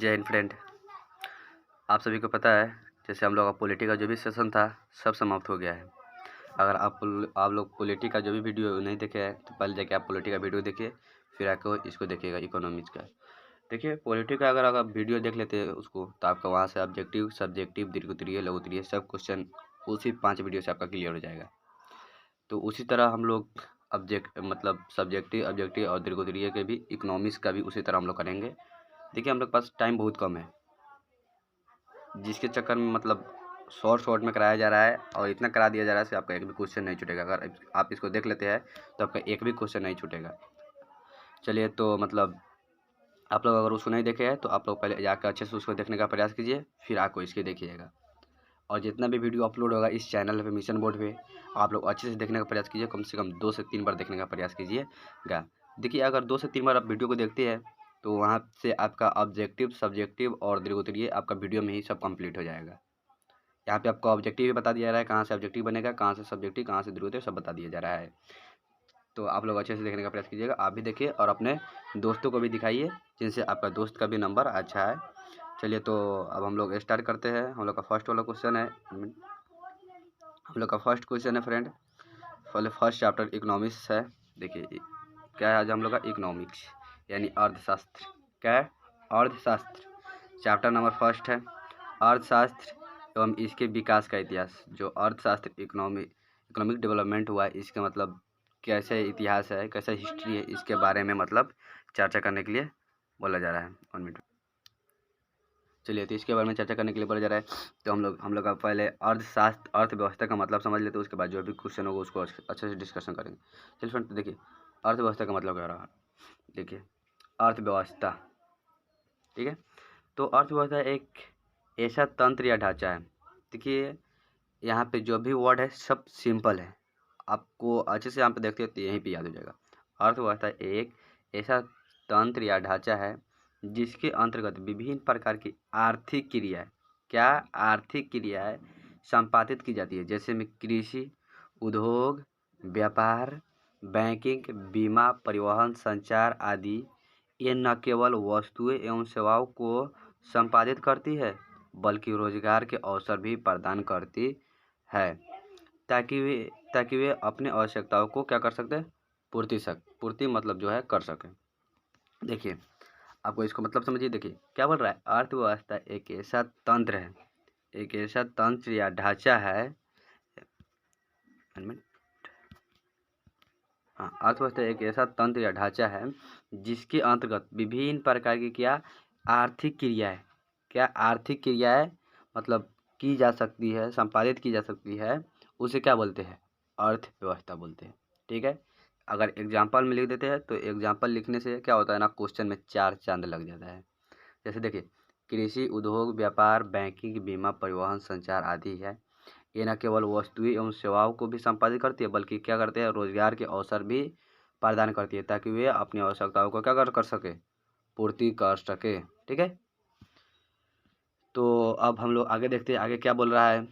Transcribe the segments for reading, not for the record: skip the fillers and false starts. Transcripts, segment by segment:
जय हिंद फ्रेंड। आप सभी को पता है जैसे हम लोग का पॉलिटी का जो भी सेशन था सब समाप्त हो गया है। अगर आप लोग पॉलिटी का जो भी वीडियो नहीं देखे हैं तो पहले जाके आप पॉलिटी का वीडियो देखिए, फिर आके इसको देखिएगा इकोनॉमिक्स का। देखिए पॉलिटी का अगर आप वीडियो देख लेते हैं उसको तो आपका वहाँ से ऑब्जेक्टिव, सब्जेक्टिव, दीर्घोत्तरीय, लघुत्तरीय सब क्वेश्चन उसी 5 वीडियो से आपका क्लियर हो जाएगा। तो उसी तरह हम लोग सब्जेक्टिव, ऑब्जेक्टिव और दीर्घोत्तरीय के भी, इकोनॉमिक्स का भी उसी तरह हम लोग करेंगे। देखिए हम लोग के पास टाइम बहुत कम है, जिसके चक्कर में शॉर्ट में कराया जा रहा है और इतना करा दिया जा रहा है कि आपका एक भी क्वेश्चन नहीं छूटेगा। अगर आप इसको देख लेते हैं तो आपका एक भी क्वेश्चन नहीं छूटेगा। चलिए तो आप लोग अगर उसको नहीं देखे हैं तो आप लोग पहले जाकर अच्छे से उसको देखने का प्रयास कीजिए, फिर आपको इसके देखिएगा। और जितना भी वीडियो अपलोड होगा इस चैनल पे, मिशन बोर्ड पे, आप लोग अच्छे से देखने का प्रयास कीजिए। कम से कम 2 से 3 बार देखने का प्रयास कीजिएगा। देखिए अगर 2 से 3 बार आप वीडियो को देखते हैं तो वहाँ से आपका ऑब्जेक्टिव, सब्जेक्टिव और दीर्घोत्तरीय आपका वीडियो में ही सब कंप्लीट हो जाएगा। यहाँ पे आपको ऑब्जेक्टिव भी बता दिया जा रहा है, कहाँ से ऑब्जेक्टिव बनेगा, कहाँ से सब्जेक्टिव, कहाँ से दीर्घोत्तरीय सब बता दिया जा रहा है। तो आप लोग अच्छे से देखने का प्रयास कीजिएगा। आप भी देखिए और अपने दोस्तों को भी दिखाइए जिनसे आपका दोस्त का भी नंबर अच्छा है। चलिए तो अब हम लोग स्टार्ट करते हैं। हम लोग का फर्स्ट वाला क्वेश्चन है, हम लोग का फर्स्ट क्वेश्चन है फ्रेंड। फर्स्ट चैप्टर इकोनॉमिक्स है। देखिए क्या है आज हम लोग का इकोनॉमिक्स यानी अर्थशास्त्र। क्या है? अर्थशास्त्र। चैप्टर नंबर फर्स्ट है अर्थशास्त्र एवं इसके विकास का इतिहास। जो अर्थशास्त्र इकोनॉमिक डेवलपमेंट हुआ है, इसका कैसे इतिहास है, कैसे हिस्ट्री है, इसके बारे में चर्चा करने के लिए बोला जा रहा है। 1 मिनट। चलिए तो इसके बारे में चर्चा करने के लिए बोला जा रहा है। तो हम लोग का पहले अर्थशास्त्र, अर्थव्यवस्था का मतलब समझ लेते हैं, उसके बाद जो भी क्वेश्चन होगा उसको अच्छे से डिस्कशन करेंगे। चलिए फ्रेंड तो देखिए अर्थव्यवस्था का मतलब क्या रहा। देखिए अर्थव्यवस्था, ठीक है, तो अर्थव्यवस्था एक ऐसा तंत्र या ढांचा है। देखिए यहाँ पे जो भी वर्ड है सब सिंपल है, आपको अच्छे से यहाँ पे देखते हैं तो यहीं पे याद हो जाएगा। अर्थव्यवस्था एक ऐसा तंत्र या ढांचा है जिसके अंतर्गत विभिन्न प्रकार की आर्थिक क्रियाएं, क्या आर्थिक क्रियाएं संपादित की जाती है, जैसे में कृषि, उद्योग, व्यापार, बैंकिंग, बीमा, परिवहन, संचार आदि। ये न केवल वस्तुएं एवं सेवाओं को संपादित करती है बल्कि रोजगार के अवसर भी प्रदान करती है, ताकि वे अपने आवश्यकताओं को क्या कर सकते हैं, पूर्ति जो है कर सकें। देखिए आपको इसको समझिए। देखिए क्या बोल रहा है, अर्थव्यवस्था एक ऐसा तंत्र है, एक ऐसा तंत्र या ढांचा है। हाँ, अर्थव्यवस्था एक ऐसा तंत्र या ढांचा है जिसके अंतर्गत विभिन्न प्रकार की क्या आर्थिक क्रियाएं, क्या आर्थिक क्रियाएं की जा सकती है, संपादित की जा सकती है, उसे क्या बोलते हैं, अर्थव्यवस्था बोलते हैं। ठीक है, अगर एग्जाम्पल में लिख देते हैं तो एग्जाम्पल लिखने से क्या होता है ना, क्वेश्चन में 4 चांद लग जाता है। जैसे देखिए कृषि, उद्योग, व्यापार, बैंकिंग, बीमा, परिवहन, संचार आदि है। ये न केवल वस्तुएं एवं सेवाओं को भी संपादित करती है बल्कि क्या करते हैं, रोजगार के अवसर भी प्रदान करती है, ताकि वे अपनी आवश्यकताओं को क्या कर सके, पूर्ति कर सके। ठीक है, तो अब हम लोग आगे देखते हैं आगे क्या बोल रहा है।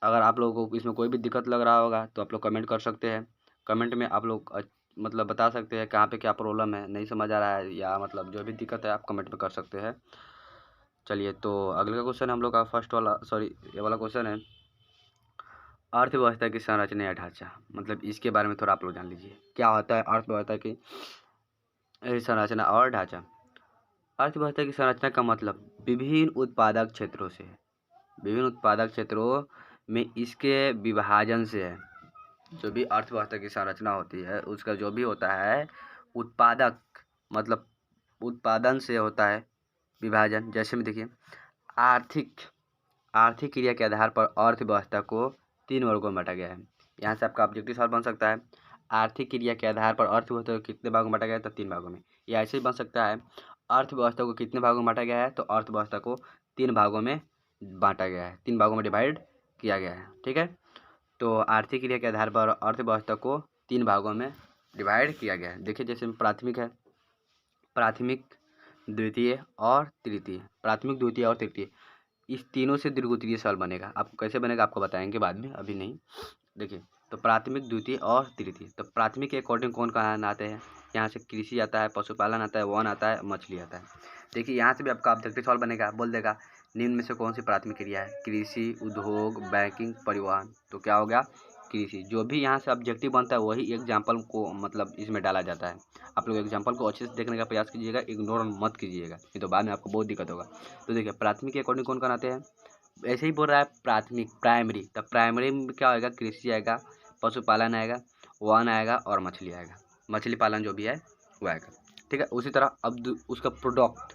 अगर आप लोगों को इसमें कोई भी दिक्कत लग रहा होगा तो आप लोग कमेंट कर सकते हैं। कमेंट में आप लोग बता सकते हैं कहाँ पे क्या प्रॉब्लम है, नहीं समझ आ रहा है, या जो भी दिक्कत है आप कमेंट में कर सकते हैं। चलिए तो अगले का क्वेश्चन हम लोग का फर्स्ट वाला, ये वाला क्वेश्चन है अर्थव्यवस्था की संरचना या ढांचा। इसके बारे में थोड़ा आप लोग जान लीजिए क्या होता है अर्थव्यवस्था की संरचना और ढांचा। अर्थव्यवस्था की संरचना का विभिन्न उत्पादक क्षेत्रों से है, विभिन्न उत्पादक क्षेत्रों में इसके विभाजन से है। जो भी अर्थव्यवस्था की संरचना होती है उसका जो भी होता है उत्पादक उत्पादन से होता है विभाजन। जैसे में देखिए आर्थिक क्रिया के आधार पर अर्थव्यवस्था को 3 वर्गों में बांटा गया है। यहाँ से आपका ऑब्जेक्टिव सवाल बन सकता है, आर्थिक क्रिया के आधार पर अर्थव्यवस्था को कितने भागों में बांटा गया है, तो 3 भागों में। या ऐसे ही बन सकता है अर्थव्यवस्था को कितने भागों में बांटा गया है, तो अर्थव्यवस्था को 3 भागों में बांटा गया है, 3 भागों में डिवाइड किया गया है। ठीक है, तो आर्थिक क्रिया के आधार पर अर्थव्यवस्था को 3 भागों में डिवाइड किया गया है। देखिए जैसे प्राथमिक है, प्राथमिक, द्वितीय और तृतीय। प्राथमिक, द्वितीय और तृतीय, इस तीनों से दीर्घोत्तरीय सवाल बनेगा। आपको कैसे बनेगा आपको बताएंगे बाद में, अभी नहीं। देखिए तो प्राथमिक, द्वितीय और तृतीय। तो प्राथमिक के अकॉर्डिंग कौन कहाँ आते हैं? यहाँ से कृषि आता है, पशुपालन आता है, वन आता है, मछली आता है। देखिए यहाँ से भी आपका ऑब्जेक्टिव सवाल बनेगा, बोल देगा निम्न में से कौन सी प्राथमिक क्रिया है? कृषि, उद्योग, बैंकिंग, परिवहन। तो क्या हो गया? कृषि। जो भी यहाँ से ऑब्जेक्टिव बनता है वही एग्जाम्पल को मतलब इसमें डाला जाता है। आप लोग एग्जाम्पल को अच्छे से देखने का प्रयास कीजिएगा, इग्नोर मत कीजिएगा, नहीं तो बाद में आपको बहुत दिक्कत होगा। तो देखिए प्राथमिक के अकॉर्डिंग कौन कौन आते हैं? ऐसे ही बोल रहा है प्राथमिक, प्राइमरी। तो प्राइमरी में क्या आएगा? कृषि आएगा, पशुपालन आएगा, वन आएगा और मछली आएगा। मछली पालन जो भी है वो आएगा। ठीक है। उसी तरह अब उसका प्रोडक्ट,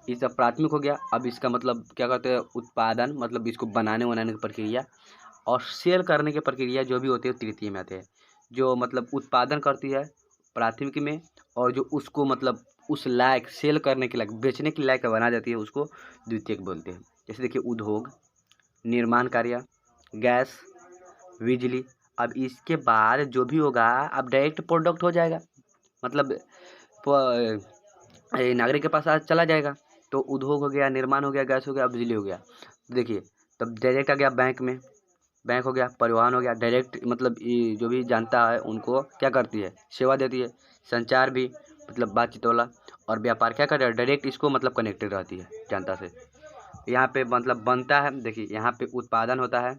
ये सब प्राथमिक हो गया। अब इसका मतलब क्या कहते हैं? उत्पादन, मतलब इसको बनाने की प्रक्रिया और सेल करने की प्रक्रिया जो भी होती है तृतीय में आते हैं। जो मतलब उत्पादन करती है प्राथमिक में, और जो उसको मतलब उस लायक सेल करने के लायक, बेचने के लायक बना जाती है, उसको द्वितीयक बोलते हैं। जैसे देखिए उद्योग, निर्माण कार्य, गैस, बिजली। अब इसके बाद जो भी होगा अब डायरेक्ट प्रोडक्ट हो जाएगा, मतलब नागरिक के पास आज चला जाएगा। तो उद्योग हो गया, निर्माण हो गया, गैस हो गया, बिजली हो गया। देखिए तब डायरेक्ट आ गया बैंक में, बैंक हो गया, परिवहन हो गया। डायरेक्ट मतलब ये जो भी जानता है उनको क्या करती है? सेवा देती है। संचार भी मतलब बातचीत वाला। और व्यापार क्या कर रहा है? डायरेक्ट इसको मतलब कनेक्टेड रहती है जनता से। यहाँ पे मतलब बनता है, देखिए यहाँ पे उत्पादन होता है,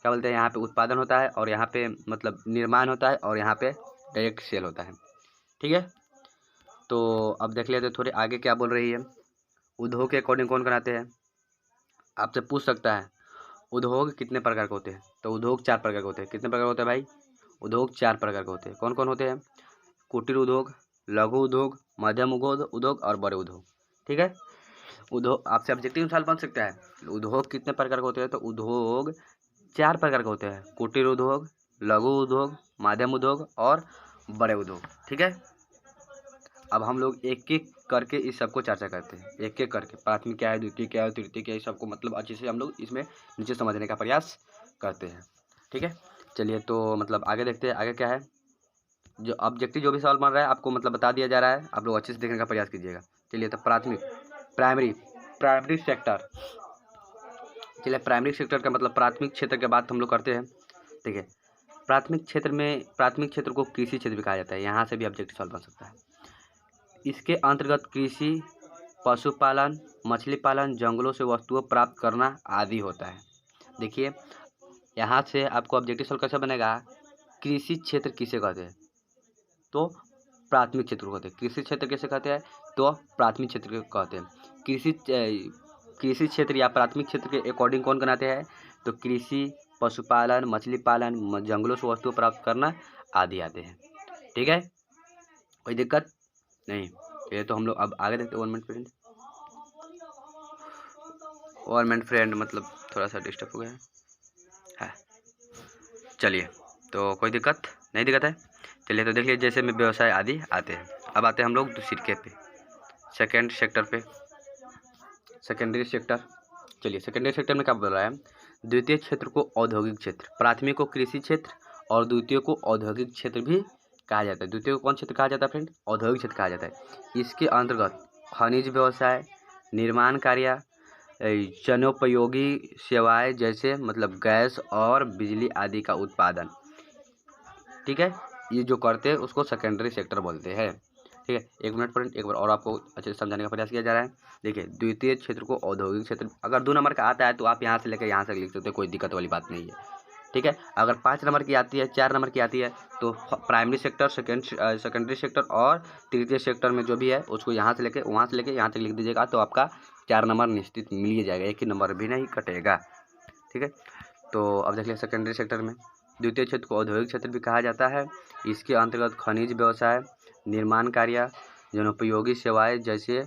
क्या बोलते हैं? यहाँ पे उत्पादन होता है, और यहाँ पे मतलब निर्माण होता है, और यहाँ पे डायरेक्ट सेल होता है। ठीक है। तो अब देख लेते थोड़े आगे क्या बोल रही है। उद्योग के अकॉर्डिंग कौन कराते हैं? आपसे पूछ सकता है उद्योग कितने प्रकार के होते हैं? तो उद्योग 4 प्रकार के होते हैं। कितने प्रकार के होते हैं भाई? उद्योग 4 प्रकार के होते हैं। कौन कौन होते हैं? कुटीर उद्योग, लघु उद्योग, मध्यम उद्योग और बड़े उद्योग। ठीक है। उद्योग आपसे ऑब्जेक्टिव सवाल बन सकता है, उद्योग कितने प्रकार के होते हैं? तो उद्योग 4 प्रकार के होते हैं। कुटीर उद्योग, लघु उद्योग, मध्यम उद्योग और बड़े उद्योग। ठीक है। अब हम लोग एक एक करके इस सबको चर्चा करते हैं, एक एक करके। प्राथमिक क्या है, द्वितीय क्या है, तृतीय क्या है, सबको मतलब अच्छे से हम लोग इसमें नीचे समझने का प्रयास करते हैं। ठीक है। चलिए तो मतलब आगे देखते हैं आगे क्या है। जो ऑब्जेक्टिव जो भी सवाल बन रहा है आपको मतलब बता दिया जा रहा है, आप लोग अच्छे से देखने का प्रयास कीजिएगा। चलिए तो प्राथमिक, प्राइमरी सेक्टर। चलिए प्राइमरी सेक्टर का मतलब प्राथमिक क्षेत्र के बात हम लोग करते हैं। देखिए प्राथमिक क्षेत्र को कृषि क्षेत्र भी कहा जाता है। यहाँ से भी ऑब्जेक्टिव सवाल बन सकता है। इसके अंतर्गत कृषि, पशुपालन, मछली पालन, जंगलों से वस्तुओं प्राप्त करना आदि होता है। देखिए यहाँ से आपको ऑब्जेक्टिव सवाल कैसे बनेगा? कृषि क्षेत्र किसे कहते हैं? तो प्राथमिक क्षेत्र को कहते हैं। कृषि क्षेत्र किसे कहते हैं? तो प्राथमिक क्षेत्र को कहते हैं। कृषि क्षेत्र या प्राथमिक क्षेत्र के अकॉर्डिंग कौन बनाते हैं? तो कृषि, पशुपालन, मछली पालन, जंगलों से वस्तु प्राप्त करना आदि आते हैं। ठीक है। कोई दिक्कत नहीं। ये तो हम लोग अब आगे देखते हैं। 1 मिनट फ्रेंड मतलब थोड़ा सा डिस्टर्ब हो गया है। चलिए तो कोई दिक्कत नहीं, दिक्कत है। चलिए तो देख लीजिए जैसे में व्यवसाय आदि आते हैं। अब आते हैं हम लोग दूसरे पे, सेकेंड सेक्टर पे, सेकेंडरी सेक्टर। चलिए सेकेंडरी सेक्टर में क्या बोल रहा है? द्वितीय क्षेत्र को औद्योगिक क्षेत्र, प्राथमिक को कृषि क्षेत्र और द्वितीय को औद्योगिक क्षेत्र भी कहा जाता है। द्वितीय को कौन क्षेत्र कहा जाता है फ्रेंड? औद्योगिक क्षेत्र कहा जाता है। इसके अंतर्गत खनिज व्यवसाय, निर्माण कार्य, जनोपयोगी सेवाएं जैसे मतलब गैस और बिजली आदि का उत्पादन। ठीक है। ये जो करते हैं उसको सेकेंडरी सेक्टर बोलते हैं। ठीक है। 1 मिनट फ्रेंड, एक बार और आपको अच्छे से समझाने का प्रयास किया जा रहा है। देखिए द्वितीय क्षेत्र को औद्योगिक क्षेत्र, अगर 2 नंबर का आता है तो आप यहाँ से लेकर यहाँ तक लिख सकते हो, कोई दिक्कत वाली बात नहीं है। ठीक है। अगर 5 नंबर की आती है, 4 नंबर की आती है, तो प्राइमरी सेक्टर, सेकेंडरी सेक्टर और तृतीय सेक्टर में जो भी है उसको यहाँ से लेके वहाँ से लेके यहाँ तक लिख दीजिएगा, तो आपका 4 नंबर निश्चित मिल ही जाएगा, एक ही नंबर भी नहीं कटेगा। ठीक है। तो अब देख लिया सेकेंडरी सेक्टर में द्वितीय क्षेत्र को औद्योगिक क्षेत्र भी कहा जाता है। इसके अंतर्गत खनिज व्यवसाय, निर्माण कार्य, जनोपयोगी सेवाएं जैसे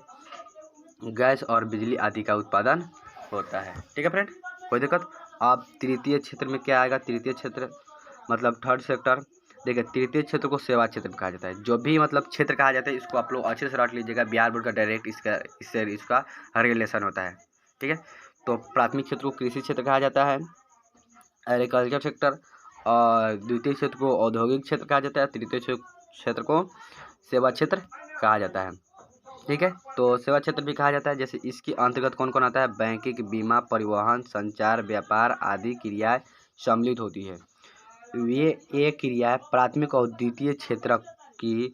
गैस और बिजली आदि का उत्पादन होता है। ठीक है फ्रेंड, कोई दिक्कत? अब तृतीय क्षेत्र में क्या आएगा? तृतीय क्षेत्र मतलब थर्ड सेक्टर। देखिए तृतीय क्षेत्र को सेवा क्षेत्र कहा जाता है। जो भी मतलब क्षेत्र कहा जाता है इसको आप लोग अच्छे से रट लीजिएगा, बिहार बोर्ड का डायरेक्ट इसका रिलेशन होता है। ठीक है। तो प्राथमिक क्षेत्र को कृषि क्षेत्र कहा जाता है, एग्रीकल्चर सेक्टर, और द्वितीय क्षेत्र को औद्योगिक क्षेत्र कहा जाता है, तृतीय क्षेत्र को सेवा क्षेत्र कहा जाता है। ठीक है। तो सेवा क्षेत्र भी कहा जाता है। जैसे इसके अंतर्गत कौन कौन आता है? बैंकिंग, बीमा, परिवहन, संचार, व्यापार आदि क्रियाएं सम्मिलित होती है। ये क्रिया प्राथमिक और द्वितीय क्षेत्र की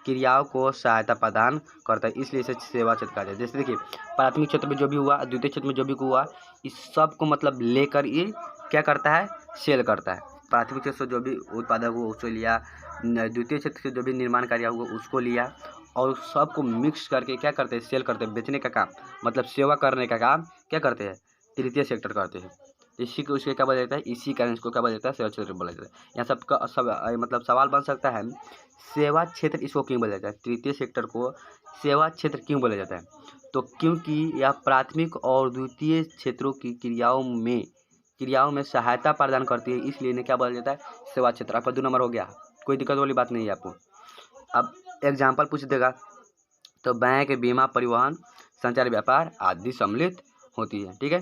क्रियाओं को सहायता प्रदान करता है, इसलिए इसे सेवा क्षेत्र कहा जाता है। जैसे देखिए, प्राथमिक क्षेत्र में जो भी हुआ, द्वितीय क्षेत्र में जो भी हुआ, इस सब को मतलब लेकर ये क्या करता है, सेल करता है। प्राथमिक क्षेत्र से जो भी उत्पादक हुआ उसको लिया, द्वितीय क्षेत्र से जो भी निर्माण कार्य हुआ उसको लिया, और सबको मिक्स करके क्या करते हैं, सेल करते हैं, बेचने का काम, मतलब सेवा करने का काम क्या करते हैं, तृतीय सेक्टर करते हैं। इसी को उसके क्या बोला जाता है, इसी कारण इसको क्या बोला जाता है, सेवा क्षेत्र बोला जाता है। यहाँ सबका सब मतलब सवाल बन सकता है, सेवा क्षेत्र इसको क्यों बोला जाता है, तृतीय सेक्टर को सेवा क्षेत्र क्यों बोला जाता है? तो क्योंकि यह प्राथमिक और द्वितीय क्षेत्रों की क्रियाओं में सहायता प्रदान करती है, इसलिए इन्हें क्या बोला जाता है, सेवा क्षेत्र। आपका 2 नंबर हो गया, कोई दिक्कत वाली बात नहीं है आपको। अब एग्जाम्पल पूछ देगा, तो बैंक, बीमा, परिवहन, संचार, व्यापार आदि सम्मिलित होती है। ठीक है,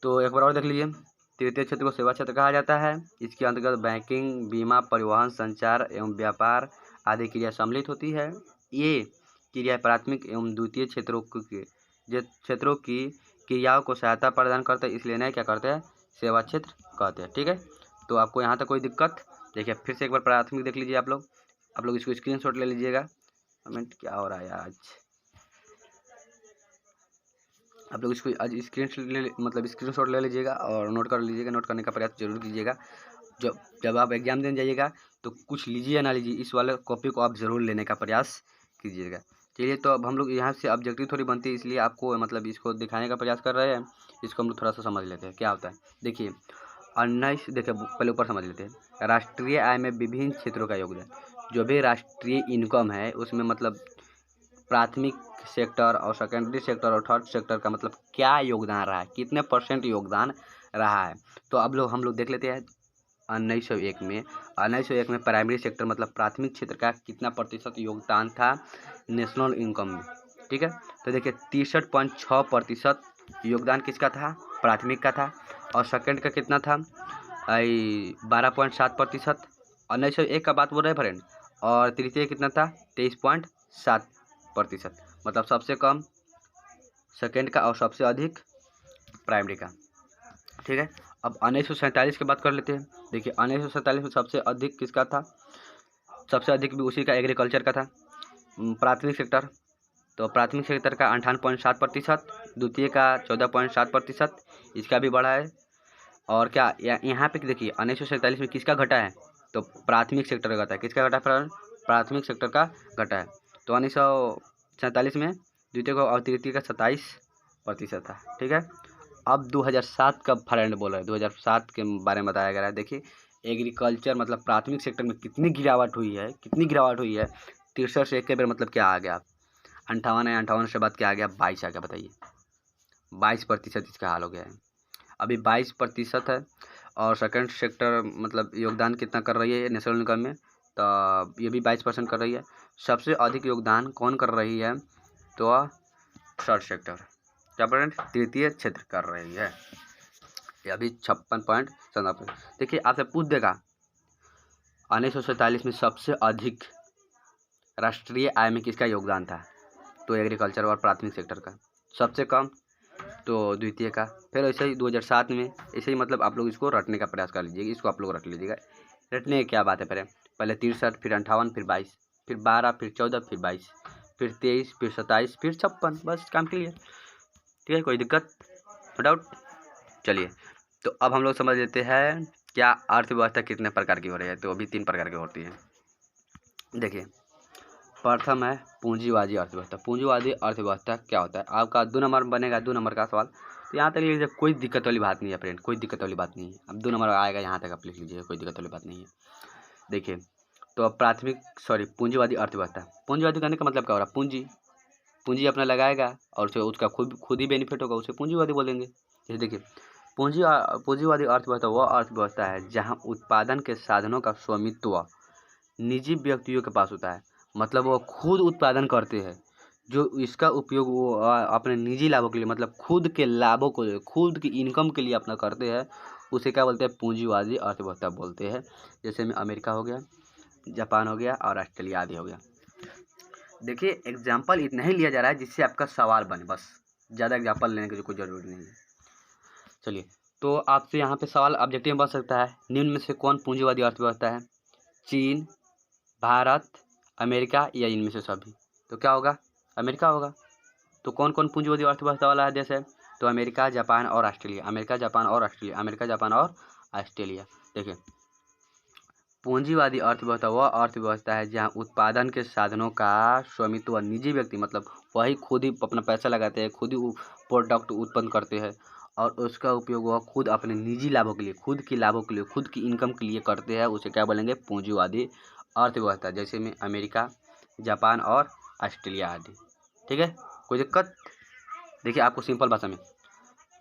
तो एक बार और देख लीजिए, तृतीय क्षेत्र को सेवा क्षेत्र कहा जाता है। इसके अंतर्गत बैंकिंग, बीमा, परिवहन, संचार एवं व्यापार आदि क्रिया सम्मिलित होती है। ये क्रिया प्राथमिक एवं द्वितीय क्षेत्रों की क्रियाओं को सहायता प्रदान करते हैं, इसलिए नहीं क्या करते हैं, सेवा क्षेत्र कहते हैं। ठीक है, तो आपको यहाँ तक कोई दिक्कत? देखिए फिर से एक बार प्राथमिक देख लीजिए आप लोग इसको स्क्रीनशॉट ले लीजिएगा। कमेंट क्या हो रहा है आज? आप लोग इसको आज स्क्रीनशॉट ले लीजिएगा और नोट कर लीजिएगा। नोट करने का प्रयास जरूर कीजिएगा। जब आप एग्जाम देने जाइएगा तो कुछ लीजिए या ना लीजिए, इस वाले कॉपी को आप ज़रूर लेने का प्रयास कीजिएगा। चलिए, तो अब हम लोग यहाँ से ऑब्जेक्टिव थोड़ी बनती है, इसलिए आपको मतलब इसको दिखाने का प्रयास कर रहे हैं। इसको हम लोग थोड़ा सा समझ लेते हैं क्या होता है। देखिए 19, देखिए पहले ऊपर समझ लेते हैं। राष्ट्रीय आय में विभिन्न क्षेत्रों का योगदान, जो भी राष्ट्रीय इनकम है उसमें मतलब प्राथमिक सेक्टर और सेकेंडरी सेक्टर और थर्ड सेक्टर का मतलब क्या योगदान रहा है, कितने % योगदान रहा है। तो अब हम लोग देख लेते हैं 1901 में प्राइमरी सेक्टर मतलब प्राथमिक क्षेत्र का कितना % योगदान था नेशनल इनकम में। ठीक है, तो देखिए 63.6% योगदान किसका था, प्राथमिक का था। और सेकंड का कितना था, 12.7%। 1901 का बात बोल रहे हैं फ्रेंड। और तृतीय कितना था, 23.7%। मतलब सबसे कम सेकेंड का और सबसे अधिक प्राइमरी का। ठीक है, अब 1947 की बात कर लेते हैं। देखिए 1947 में सबसे अधिक किसका था, सबसे अधिक भी उसी का एग्रीकल्चर का था, प्राथमिक सेक्टर। तो प्राथमिक सेक्टर का 58.7%, द्वितीय का 14.7%, इसका भी बढ़ा है। और क्या यहाँ पे देखिए 1947 में किसका घटा है, तो प्राथमिक सेक्टर का घटा है। किसका घटा है, प्राथमिक सेक्टर का घटा है। तो 1947 में द्वितीय का और तृतीय का 27% था। ठीक है, अब 2007 का फ्रेंड बोल रहे हैं, 2007 के बारे में बताया गया है। देखिए एग्रीकल्चर मतलब प्राथमिक सेक्टर में कितनी गिरावट हुई है, 63 से 1 के बार मतलब क्या आ गया, 58 है, 58 से बाद क्या आ गया, 22 आ गया। बताइए 22% इसका हाल हो गया है। अभी 22% है। और सेकंड सेक्टर मतलब योगदान कितना कर रही है नेशनल इनकम में, तो ये भी 22% कर रही है। सबसे अधिक योगदान कौन कर रही है, तो थर्ड सेक्टर, क्या फ्रेंड, तृतीय क्षेत्र कर रही है। ये अभी 56.7%। देखिए आपसे पूछ देगा 1947 में सबसे अधिक राष्ट्रीय आय में किसका योगदान था, तो एग्रीकल्चर और प्राथमिक सेक्टर का। सबसे कम तो द्वितीय का। फिर ऐसे ही 2007 में ऐसे ही मतलब आप लोग इसको रटने का प्रयास कर लीजिएगा। इसको आप लोग रट लीजिएगा। रटने की क्या बात है, पहले 63, फिर 58, फिर 22, फिर 12, फिर 14, फिर 22, फिर 23, फिर 27, फिर 56। बस काम क्लियर। ठीक है, कोई दिक्कत, नो डाउट। चलिए, तो अब हम लोग समझ लेते हैं क्या अर्थव्यवस्था कितने प्रकार की हो रही है। तो अभी 3 प्रकार की होती है। देखिए प्रथम है पूंजीवादी अर्थव्यवस्था। पूंजीवादी अर्थव्यवस्था क्या होता है, आपका 2 नंबर बनेगा, 2 नंबर का सवाल। तो यहाँ तक लिख लीजिए, कोई दिक्कत वाली बात नहीं है फ्रेंड, कोई दिक्कत वाली बात नहीं है। अब 2 नंबर आएगा, यहाँ तक आप लिख लीजिए, कोई दिक्कत वाली बात नहीं है। देखिए तो अब पूंजीवादी अर्थव्यवस्था। पूंजीवादी कहने का मतलब क्या हो रहा है, पूंजी अपना लगाएगा और उसका खुद ही बेनिफिट होगा, उसे पूंजीवादी बोलेंगे। जैसे देखिए पूंजीवादी अर्थव्यवस्था वह अर्थव्यवस्था है जहाँ उत्पादन के साधनों का स्वामित्व निजी व्यक्तियों के पास होता है। मतलब वो खुद उत्पादन करते हैं, जो इसका उपयोग वो अपने निजी लाभों के लिए, मतलब खुद के लाभों को, खुद की इनकम के लिए अपना करते हैं, उसे क्या बोलते हैं, पूंजीवादी अर्थव्यवस्था बोलते हैं। जैसे में अमेरिका हो गया, जापान हो गया और ऑस्ट्रेलिया आदि हो गया। देखिए एग्जाम्पल इतना ही लिया जा रहा है जिससे आपका सवाल बने, बस ज़्यादा एग्जाम्पल लेने की कोई ज़रूरी नहीं है। चलिए तो आपसे यहाँ पे सवाल ऑब्जेक्टिव में बन सकता है, निम्न में से कौन पूंजीवादी अर्थव्यवस्था है? चीन, भारत, अमेरिका या इनमें से सभी? तो क्या होगा? अमेरिका होगा। तो कौन कौन पूंजीवादी अर्थव्यवस्था वाला है देश है? तो अमेरिका, जापान और ऑस्ट्रेलिया। अमेरिका, जापान और ऑस्ट्रेलिया। अमेरिका, जापान और ऑस्ट्रेलिया। देखिए, पूंजीवादी अर्थव्यवस्था वह अर्थव्यवस्था है जहां उत्पादन के साधनों का स्वामित्व निजी व्यक्ति, मतलब वही खुद ही अपना पैसा लगाते हैं, खुद ही प्रोडक्ट उत्पन्न करते हैं और उसका उपयोग वह खुद अपने निजी लाभों के लिए, खुद की लाभों के लिए, खुद की इनकम के लिए करते हैं। उसे क्या बोलेंगे? पूंजीवादी अर्थव्यवस्था। जैसे में अमेरिका, जापान और ऑस्ट्रेलिया आदि। ठीक है, कोई दिक्कत? देखिए, आपको सिंपल भाषा में,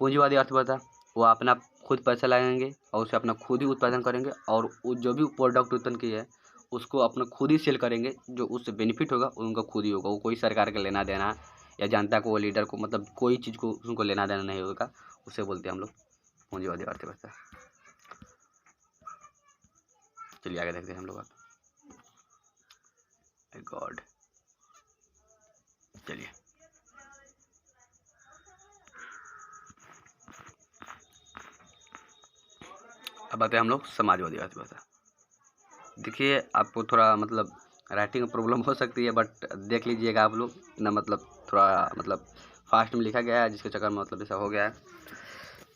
पूंजीवादी अर्थव्यवस्था वो अपना खुद पैसा लगाएंगे और उसे अपना खुद ही उत्पादन करेंगे और जो भी प्रोडक्ट उत्पन्न किए है उसको अपना खुद ही सेल करेंगे। जो उससे बेनिफिट होगा उनका खुद ही होगा, वो कोई सरकार का लेना देना या जनता को, लीडर को, मतलब कोई चीज़ को उनको लेना देना नहीं होगा। उसे बोलते हैं हम लोग पूंजीवादी अर्थव्यवस्था। चलिए आगे देखते हैं हम लोग। गॉड, चलिए अब आते हैं हम लोग समाजवादी अर्थव्यवस्था। देखिए, आपको थोड़ा मतलब राइटिंग में प्रॉब्लम हो सकती है, बट देख लीजिएगा आप लोग ना, मतलब थोड़ा मतलब फास्ट में लिखा गया है जिसके चक्कर में मतलब ऐसा हो गया है।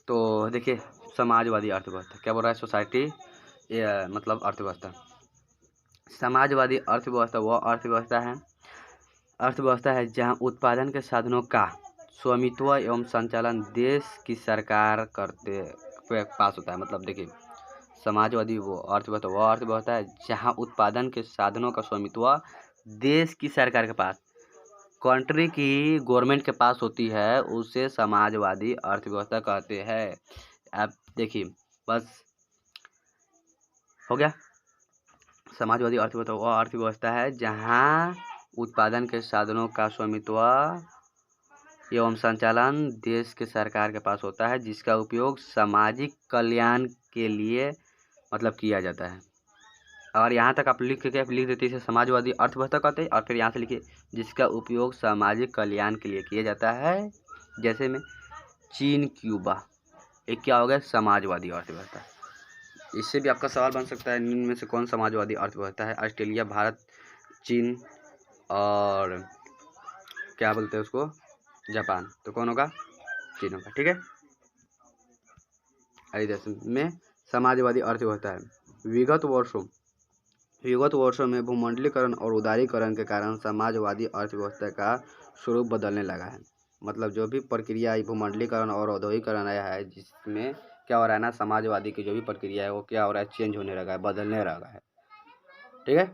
तो देखिए, समाजवादी अर्थव्यवस्था क्या बोल रहा है? सोसाइटी, मतलब अर्थव्यवस्था। समाजवादी अर्थव्यवस्था वह अर्थव्यवस्था है जहां उत्पादन के साधनों का स्वामित्व एवं संचालन देश की सरकार करते पास होता है। मतलब देखिए, समाजवादी वह अर्थव्यवस्था है जहां उत्पादन के साधनों का स्वामित्व देश की सरकार के पास, कंट्री की गवर्नमेंट के पास होती है, उसे समाजवादी अर्थव्यवस्था कहते हैं। आप देखिए, बस हो गया। समाजवादी अर्थव्यवस्था वह अर्थव्यवस्था है जहां उत्पादन के साधनों का स्वामित्व एवं संचालन देश के सरकार के पास होता है, जिसका उपयोग सामाजिक कल्याण के लिए मतलब किया जाता है। और यहाँ तक आप लिख देते इसे समाजवादी अर्थव्यवस्था कहते हैं, और फिर यहाँ से लिखिए जिसका उपयोग सामाजिक कल्याण के लिए किया जाता है। जैसे में चीन, क्यूबा, एक क्या हो गया? समाजवादी अर्थव्यवस्था। इससे भी आपका सवाल बन सकता है, निम्न में से कौन समाजवादी अर्थव्यवस्था है? ऑस्ट्रेलिया, भारत, चीन और क्या बोलते हैं उसको, जापान। तो कौन होगा? चीन होगा। ठीक है, इस देश में समाजवादी अर्थव्यवस्था है। विगत वर्षों में भूमंडलीकरण और उदारीकरण के कारण समाजवादी अर्थव्यवस्था का स्वरूप बदलने लगा है। मतलब जो भी प्रक्रिया भूमंडलीकरण और औद्योगिकरण आया है, जिसमें क्या हो रहा है ना, समाजवादी की जो भी प्रक्रिया है वो क्या हो रहा है? चेंज होने लगा है, बदलने लगा है। ठीक है,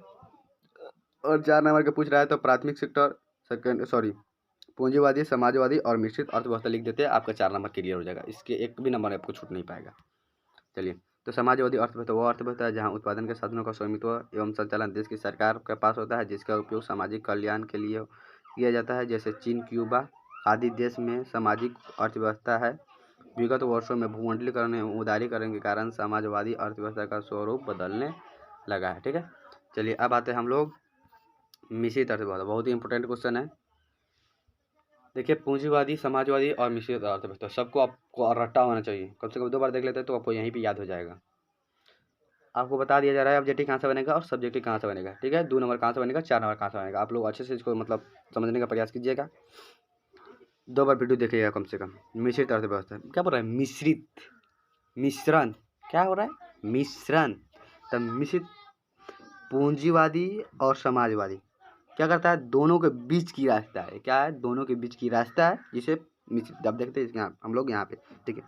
और 4 नंबर के पूछ रहा है तो प्राथमिक सेक्टर, पूंजीवादी, समाजवादी और मिश्रित अर्थव्यवस्था लिख देते हैं, आपका 4 नंबर क्लियर हो जाएगा। इसके एक भी नंबर आपको छूट नहीं पाएगा। चलिए, तो समाजवादी अर्थव्यवस्था वो अर्थव्यवस्था है जहां उत्पादन के साधनों का स्वामित्व एवं संचालन देश की सरकार के पास होता है, जिसका उपयोग सामाजिक कल्याण के लिए किया जाता है। जैसे चीन, क्यूबा आदि देश में सामाजिक अर्थव्यवस्था है। विगत वर्षों में भूमंडलीकरण एवं उदारीकरण के कारण समाजवादी अर्थव्यवस्था का स्वरूप बदलने लगा है। ठीक है, चलिए अब आते हैं हम लोग मिश्रित अर्थव्यवस्था। बहुत ही इंपॉर्टेंट क्वेश्चन है। देखिए, पूंजीवादी, समाजवादी और मिश्रित अर्थव्यवस्था सबको आपको रट्टा होना चाहिए, कम से कम 2 बार देख लेते हैं तो आपको यहीं पे याद हो जाएगा। आपको बता दिया जा रहा है ऑब्जेक्टिव कहाँ से बनेगा और सब्जेक्टिव कहाँ से बनेगा। ठीक है, 2 नंबर कहाँ से बनेगा, 4 नंबर कहाँ से बनेगा। आप लोग अच्छे से इसको मतलब समझने का प्रयास कीजिएगा। 2 बार वीडियो देखिएगा कम से कम। मिश्रित अर्थव्यवस्था क्या बोल रहा है? मिश्रित, मिश्रण, क्या हो रहा है? मिश्रण। तब मिश्रित पूंजीवादी और समाजवादी क्या करता है? दोनों के बीच की रास्ता है। क्या है? दोनों के बीच की रास्ता है, जिसे मिश्रित, आप देखते हैं यहाँ हम लोग यहाँ पे। ठीक है,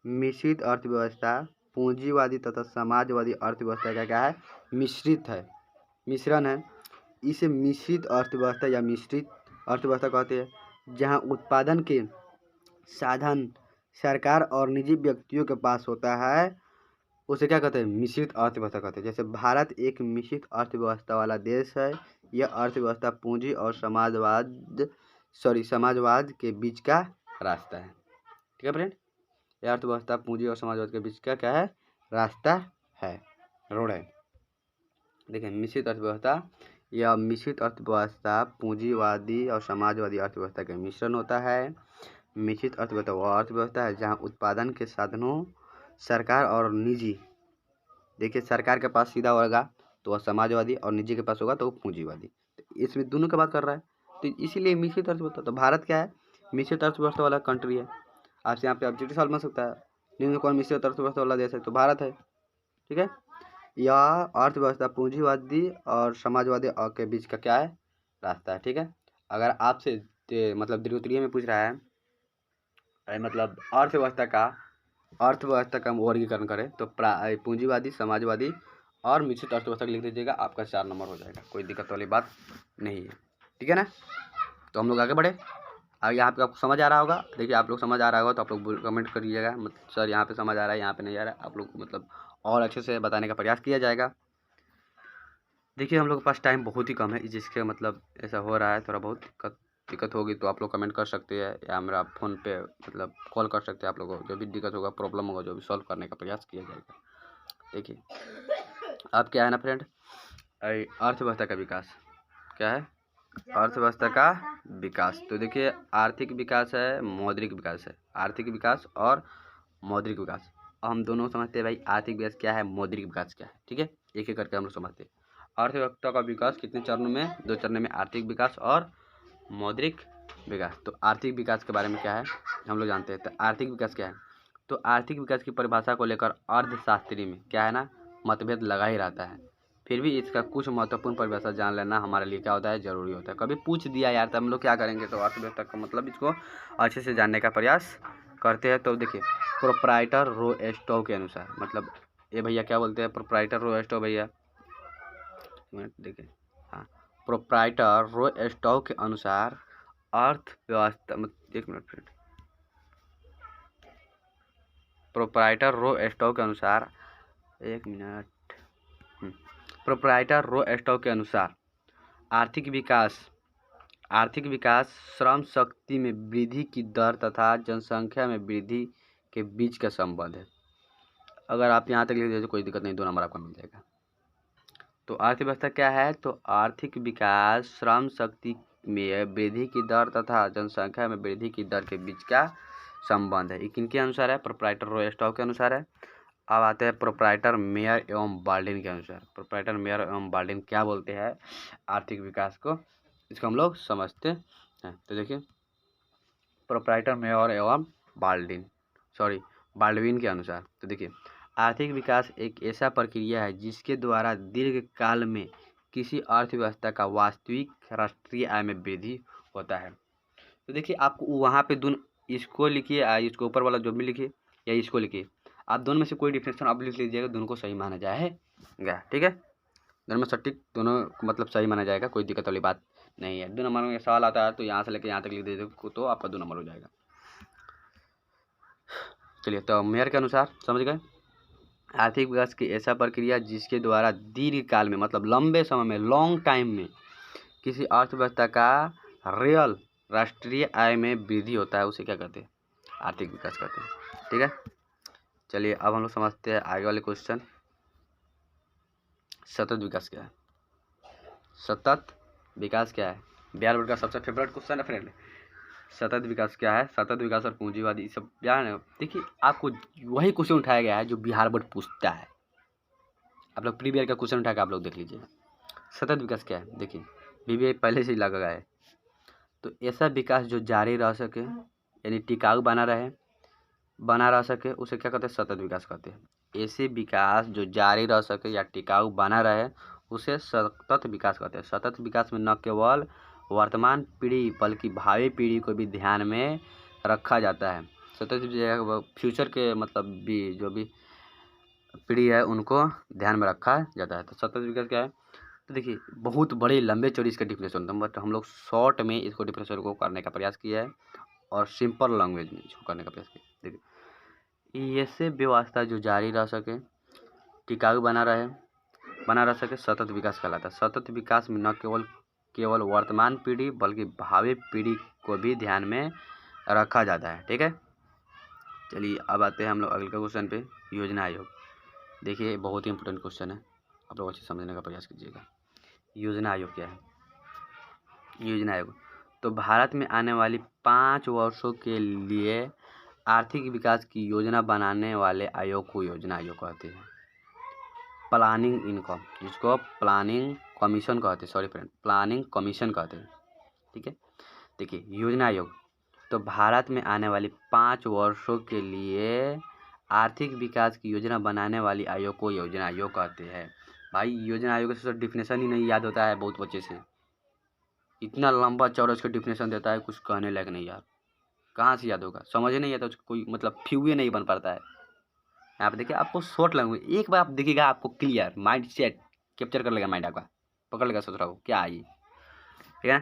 मिश्रित अर्थव्यवस्था पूंजीवादी तथा समाजवादी अर्थव्यवस्था का क्या है? मिश्रित है, मिश्रण है। इसे मिश्रित अर्थव्यवस्था या मिश्रित अर्थव्यवस्था कहते हैं, जहां उत्पादन के साधन सरकार और निजी व्यक्तियों के पास होता है, उसे क्या कहते हैं? मिश्रित अर्थव्यवस्था कहते हैं। जैसे भारत एक मिश्रित अर्थव्यवस्था वाला देश है। यह अर्थव्यवस्था पूंजी और समाजवाद के बीच का रास्ता है। ठीक है फ्रेंड, यह अर्थव्यवस्था पूंजी और समाजवाद के बीच का क्या है? रास्ता है, रोड है। देखिए, मिश्रित अर्थव्यवस्था, यह मिश्रित अर्थव्यवस्था पूंजीवादी और समाजवादी अर्थव्यवस्था का मिश्रण होता है। मिश्रित अर्थव्यवस्था वो अर्थव्यवस्था है जहाँ उत्पादन के साधनों सरकार और निजी, देखिए सरकार के पास सीधा होगा तो वह समाजवादी और निजी के पास होगा तो वो पूंजीवादी, तो इसमें दोनों की बात कर रहा है। तो इसीलिए मिश्रित अर्थव्यवस्था, तो भारत क्या है, मिश्रित अर्थव्यवस्था वाला कंट्री है। आपसे यहाँ पे ऑब्जेक्टिव सवाल बन सकता है, निम्न कौन मिश्रित अर्थव्यवस्था वाला देश है, तो भारत है। ठीक है, यह अर्थव्यवस्था पूंजीवादी और समाजवादी के बीच का क्या है, रास्ता है। ठीक है, अगर आपसे मतलब द्वितीय में पूछ रहा है मतलब अर्थव्यवस्था का वर्गीकरण करें तो पूंजीवादी, समाजवादी और मिश्रित अर्थव्यवस्था लिख दीजिएगा, आपका 4 नंबर हो जाएगा, कोई दिक्कत वाली बात नहीं है। ठीक है ना, तो हम लोग आगे बढ़े। आगे यहाँ पे आपको समझ आ रहा होगा, देखिए आप लोग समझ आ रहा होगा तो आप लोग कमेंट करिएगा, मतलब सर यहाँ पे समझ आ रहा है, यहाँ पे नहीं आ रहा है, आप लोग मतलब और अच्छे से बताने का प्रयास किया जाएगा। देखिए हम लोग के पास टाइम बहुत ही कम है, जिसके मतलब ऐसा हो रहा है, थोड़ा बहुत दिक्कत होगी तो आप लोग कमेंट कर सकते हैं या मेरा फ़ोन पे मतलब कॉल कर सकते हैं। आप लोगों को जो भी दिक्कत होगा, प्रॉब्लम होगा, जो भी सॉल्व करने का प्रयास किया जाएगा। देखिए अब क्या है ना फ्रेंड, अर्थव्यवस्था का विकास क्या है, अर्थव्यवस्था का विकास। तो देखिए आर्थिक विकास है, मौद्रिक विकास है, आर्थिक विकास और मौद्रिक विकास। हम दोनों समझते हैं भाई आर्थिक विकास क्या है, मौद्रिक विकास क्या है। ठीक है, एक एक करके हम लोग समझते हैं। अर्थव्यवस्था का विकास कितने चरणों में, 2 चरणों में, आर्थिक विकास और मौद्रिक विकास। तो आर्थिक विकास के बारे में क्या है हम लोग जानते हैं। तो आर्थिक विकास क्या है, तो आर्थिक विकास की परिभाषा को लेकर अर्थशास्त्री में क्या है ना, मतभेद लगा ही रहता है। फिर भी इसका कुछ महत्वपूर्ण परिभाषा जान लेना हमारे लिए क्या होता है, जरूरी होता है। कभी पूछ दिया यार तो हम लोग क्या करेंगे, तो अर्थव्यवस्था का मतलब इसको अच्छे से जानने का प्रयास करते हैं। तो देखिए प्रोप्राइटर रोस्टोव के अनुसार, मतलब ये भैया क्या बोलते हैं, प्रोप्राइटर रोस्टोव भैया, देखिए हाँ, प्रोप्राइटर रोस्टोव के अनुसार अर्थव्यवस्था, एक मिनट फ्रेंड, प्रोप्राइटर रोस्टोव के अनुसार, एक मिनट, प्रोप्राइटर रोस्टोव के अनुसार आर्थिक विकास श्रम शक्ति में वृद्धि की दर तथा जनसंख्या में वृद्धि के बीच का संबंध है। अगर आप यहाँ तक लिख दीजिए कोई दिक्कत नहीं, 2 नंबर आपका मिल जाएगा। तो अर्थव्यवस्था क्या है, तो आर्थिक विकास श्रम शक्ति में वृद्धि की दर तथा जनसंख्या में वृद्धि की दर के बीच का संबंध है। ये किनके अनुसार है, प्रोप्राइटर रोस्टोव के अनुसार है। अब आते हैं प्रोप्राइटर मेयर एवं बाल्डिन के अनुसार। प्रोप्राइटर मेयर एवं बाल्डिन क्या बोलते हैं आर्थिक विकास को, इसको हम लोग समझते हैं। तो देखिए प्रोप्राइटर मेयर एवं बाल्डविन के अनुसार, तो देखिए आर्थिक विकास एक ऐसा प्रक्रिया है जिसके द्वारा दीर्घकाल में किसी अर्थव्यवस्था का वास्तविक राष्ट्रीय आय में वृद्धि होता है। तो देखिए आपको वहाँ पे इसको लिखिए, इसको ऊपर वाला जो भी लिखिए या इसको लिखिए, आप दोनों में से कोई डिफिनेशन आप लिख लीजिएगा, दोनों को सही माना जाएगा। ठीक है, दोनों में सटीक, दोनों को मतलब सही माना जाएगा, कोई दिक्कत वाली बात नहीं है। 2 नंबर में सवाल आता है तो यहाँ से लेकर यहाँ तक लिख दीजिए तो आपका 2 नंबर हो जाएगा। चलिए तो मेयर के अनुसार समझ गए, आर्थिक विकास की ऐसा प्रक्रिया जिसके द्वारा दीर्घकाल में मतलब लंबे समय में, लॉन्ग टाइम में किसी अर्थव्यवस्था का रियल राष्ट्रीय आय में वृद्धि होता है, उसे क्या कहते हैं, आर्थिक विकास कहते हैं। ठीक है, चलिए अब हम लोग समझते हैं आगे वाले क्वेश्चन। सतत विकास क्या है, सतत विकास क्या है, बिहार बोर्ड का सबसे फेवरेट क्वेश्चन है फ्रेंड। सतत विकास क्या है, सतत विकास और पूंजीवादी सब जान है। देखिए आपको वही क्वेश्चन उठाया गया है जो बिहार बोर्ड पूछता है, आप लोग प्रीवियर का क्वेश्चन उठा के आप लोग देख लीजिएगा। सतत विकास क्या है, देखिए बीबीआई पहले से ही लगा गया है, तो ऐसा विकास जो जारी रह सके यानी टिकाऊ बना रह सके उसे क्या कहते हैं, सतत विकास कहते हैं। ऐसे विकास जो जारी रह सके या टिकाऊ बना रहे उसे सतत विकास कहते हैं। सतत विकास में न केवल वर्तमान पीढ़ी बल्कि भावी पीढ़ी को भी ध्यान में रखा जाता है। सतत फ्यूचर के मतलब भी जो भी पीढ़ी है उनको ध्यान में रखा जाता है। तो सतत विकास क्या है, तो देखिए बहुत बड़े लंबे चौड़े इसका डिफिनेशन होता है, बट हम लोग शॉर्ट में इसको डिफिनेशन को करने का प्रयास किया है और सिंपल लैंग्वेज में इसको करने का प्रयास किया। देखिए ऐसे व्यवस्था जो जारी रह सके, टिकाऊ बना रह सके सतत विकास कहलाता है। सतत विकास में न केवल वर्तमान पीढ़ी बल्कि भावी पीढ़ी को भी ध्यान में रखा जाता है। ठीक है, चलिए अब आते हैं हम लोग अगले क्वेश्चन पे, योजना आयोग। देखिए बहुत ही इंपॉर्टेंट क्वेश्चन है, आप लोग अच्छे समझने का प्रयास कीजिएगा। योजना आयोग क्या है, योजना आयोग तो भारत में आने वाली 5 वर्षों के लिए आर्थिक विकास की योजना बनाने वाले आयोग को योजना आयोग कहते हैं। प्लानिंग इनकम, जिसको प्लानिंग कमीशन कहते हैं, सॉरी फ्रेंड, प्लानिंग कमीशन कहते हैं। ठीक है, देखिए योजना आयोग, तो भारत में आने वाली 5 वर्षों के लिए आर्थिक विकास की योजना बनाने वाली आयोग को योजना आयोग कहते हैं। भाई योजना आयोग से डिफिनेशन ही नहीं याद होता है बहुत बच्चे से, इतना लंबा चौड़ा उसका डिफिनेशन देता है, कुछ कहने लायक नहीं यार, कहाँ से याद होगा, समझ नहीं आता, उसका कोई मतलब फ्यूए नहीं बन पाता है। यहाँ पे देखिए आपको शॉर्ट लैंग्वेज, एक बार आप देखिएगा आपको क्लियर माइंड सेट कैप्चर कर लेगा, माइंड आपका पकड़ लेगा, सोच रहा हूँ क्या आई। ठीक है,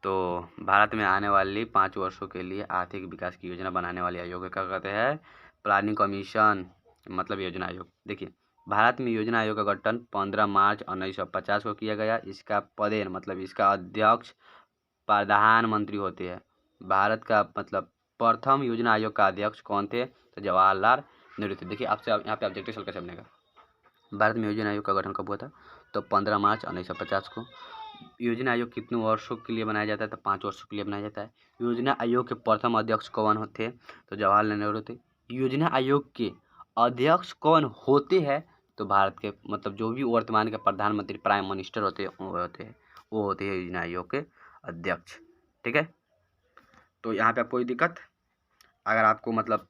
तो भारत में आने वाली 5 वर्षों के लिए आर्थिक विकास की योजना बनाने वाले आयोग क्या कहते हैं? प्लानिंग कमीशन, मतलब योजना आयोग। देखिए भारत में योजना आयोग का गठन 15 मार्च 1950 को किया गया। इसका पदेन मतलब इसका अध्यक्ष प्रधानमंत्री होते हैं। भारत का मतलब प्रथम योजना आयोग का अध्यक्ष कौन थे? तो जवाहरलाल नेहरू थे। देखिए आपसे यहाँ पे ऑब्जेक्टिव सवाल कैसे बनेगा। भारत में योजना आयोग का गठन कब हुआ था? तो 15 मार्च 1950 को। योजना आयोग कितने वर्षों के लिए बनाया जाता है? तो 5 वर्षों के लिए बनाया जाता है। योजना आयोग के प्रथम अध्यक्ष कौन थे? तो जवाहरलाल नेहरू थे। योजना आयोग के अध्यक्ष कौन होते हैं? तो भारत के मतलब जो भी वर्तमान के प्रधानमंत्री प्राइम मिनिस्टर होते हैं वो होते हैं योजना आयोग के अध्यक्ष। ठीक है, तो यहाँ पे आपको कोई दिक्कत, अगर आपको मतलब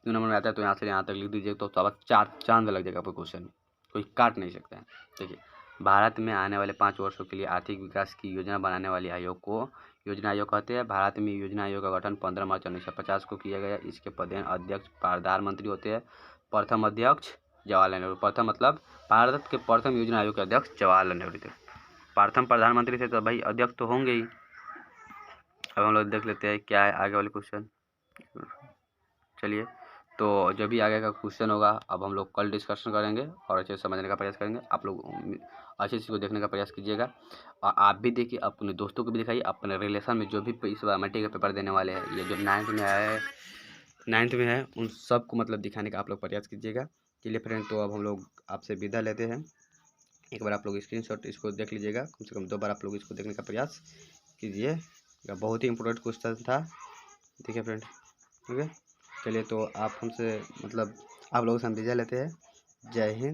2 नंबर में आता है तो यहाँ से यहाँ तक लिख दीजिए, तो अब 4 चांद लग जाएगा आपको क्वेश्चन में, कोई काट नहीं सकता है। देखिए भारत में आने वाले 5 वर्षों के लिए आर्थिक विकास की योजना बनाने वाले आयोग को योजना आयोग कहते हैं। भारत में योजना आयोग का गठन 15 मार्च 1950 को किया गया। इसके पदेन अध्यक्ष प्रधानमंत्री होते हैं। प्रथम अध्यक्ष जवाहरलाल नेहरू। प्रथम मतलब भारत के प्रथम योजना आयोग के अध्यक्ष जवाहरलाल नेहरू थे। प्रथम प्रधानमंत्री थे तो भाई अध्यक्ष तो होंगे ही। अब हम लोग देख लेते हैं क्या है आगे वाले क्वेश्चन। चलिए, तो जब भी आगे का क्वेश्चन होगा अब हम लोग कल डिस्कशन करेंगे और अच्छे से समझने का प्रयास करेंगे। आप लोग अच्छे से इसको देखने का प्रयास कीजिएगा और आप भी देखिए, अपने दोस्तों को भी दिखाइए। अपने रिलेशन में जो भी इस बार मैट्रिक का पेपर देने वाले हैं, ये जो 9th में है उन सबको मतलब दिखाने का आप लोग प्रयास कीजिएगा। चलिए फ्रेंड, तो अब हम लोग आपसे विदा लेते हैं। एक बार आप लोग स्क्रीनशॉट इसको देख लीजिएगा, कम से कम 2 बार आप लोग इसको देखने का प्रयास कीजिए। बहुत ही इंपॉर्टेंट क्वेश्चन था। ठीक है फ्रेंड, ठीक है, चलिए तो आप हमसे मतलब आप लोगों से हम विदा लेते हैं। जय हिंद।